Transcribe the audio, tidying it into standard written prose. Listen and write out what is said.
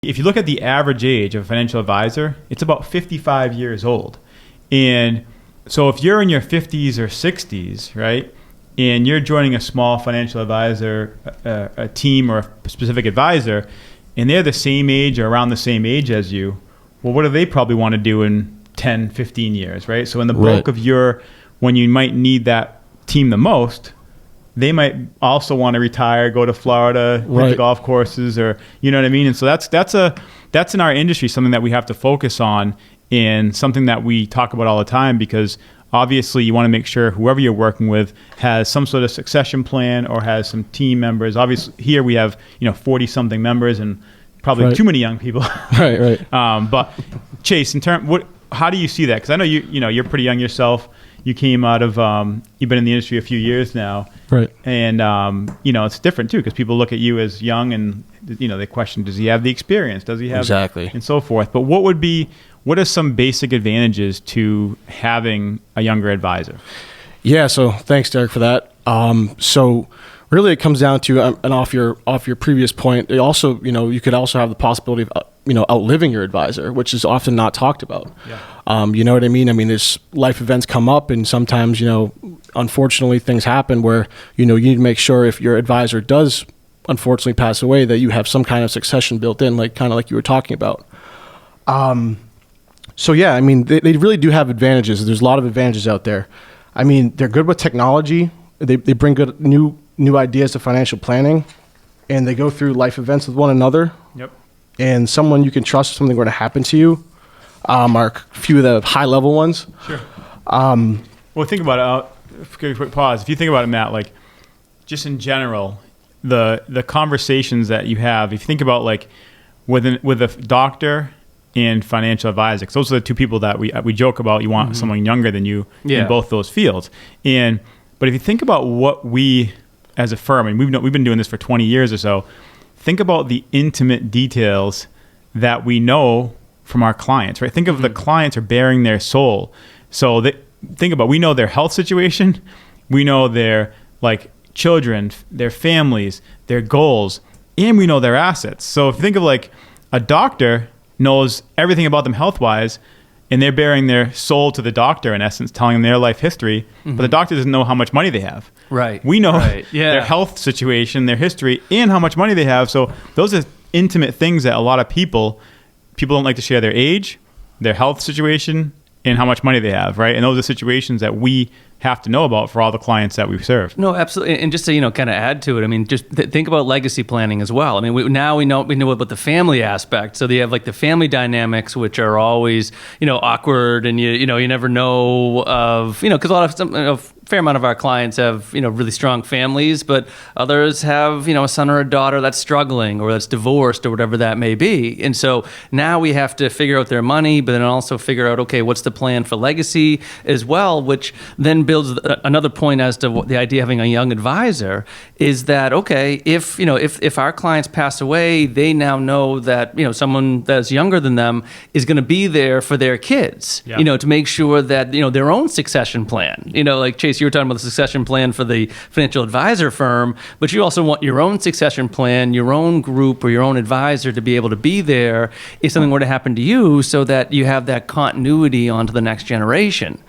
If you look at the average age of a financial advisor, it's about 55 years old. And so if you're in your 50s or 60s, right, and you're joining a small financial advisor, a team or a specific advisor, and they're the same age or around the same age as you, well, what do they probably want to do in 10, 15 years, right? So in the bulk of when you might need that team the most, they might also want to retire, go to Florida, hit the golf courses, or you know what I mean. And so that's in our industry something that we have to focus on, and something that we talk about all the time, because obviously you want to make sure whoever you're working with has some sort of succession plan or has some team members. Obviously here we have 40 something members and probably too many young people. But Chase, how do you see that? Because I know you're pretty young yourself. You came out of, you've been in the industry a few years now. Right. And, it's different too, because people look at you as young and, they question, does he have the experience? Does he have, and so forth. But what are some basic advantages to having a younger advisor? Yeah. So thanks, Derek, for that. So really it comes down to, and off your previous point, it also, you could also have the possibility of, outliving your advisor, which is often not talked about. Yeah. You know what I mean? I mean, there's life events come up, and sometimes, unfortunately things happen where, you need to make sure if your advisor does unfortunately pass away, that you have some kind of succession built in, like you were talking about. So yeah, I mean, they really do have advantages. There's a lot of advantages out there. I mean, they're good with technology. They bring good new ideas to financial planning, and they go through life events with one another. Yep. And someone you can trust if something were to happen to you, are a few of the high level ones. Sure. Well, think about it. Quick pause. If you think about it, Matt, like just in general, the conversations that you have, if you think about like with a doctor and financial advisor, because those are the two people that we joke about. You want someone younger than you in both those fields. But if you think about what we as a firm, and we've been doing this for 20 years or so, think about the intimate details that we know from our clients, right? Think of the clients are bearing their soul. So we know their health situation, we know their children, their families, their goals, and we know their assets. So if you think of like a doctor knows everything about them health-wise, and they're bearing their soul to the doctor, in essence, telling them their life history, but the doctor doesn't know how much money they have. Right. We know their health situation, their history, and how much money they have. So those are intimate things that a lot of people don't like to share: their age, their health situation, and how much money they have, right? And those are situations that we have to know about for all the clients that we serve. No, absolutely. And just to, kind of add to it, I mean, just think about legacy planning as well. I mean, we know about the family aspect. So they have like the family dynamics, which are always, awkward, and you never know of, because a lot of fair amount of our clients have, really strong families, but others have, a son or a daughter that's struggling or that's divorced or whatever that may be. And so now we have to figure out their money, but then also figure out, okay, what's the plan for legacy as well, which then builds another point as to the idea of having a young advisor is that, okay, if our clients pass away, they now know that, someone that's younger than them is going to be there for their kids, to make sure that, their own succession plan, like Chase, you were talking about the succession plan for the financial advisor firm, but you also want your own succession plan, your own group or your own advisor to be able to be there if something were to happen to you, so that you have that continuity onto the next generation.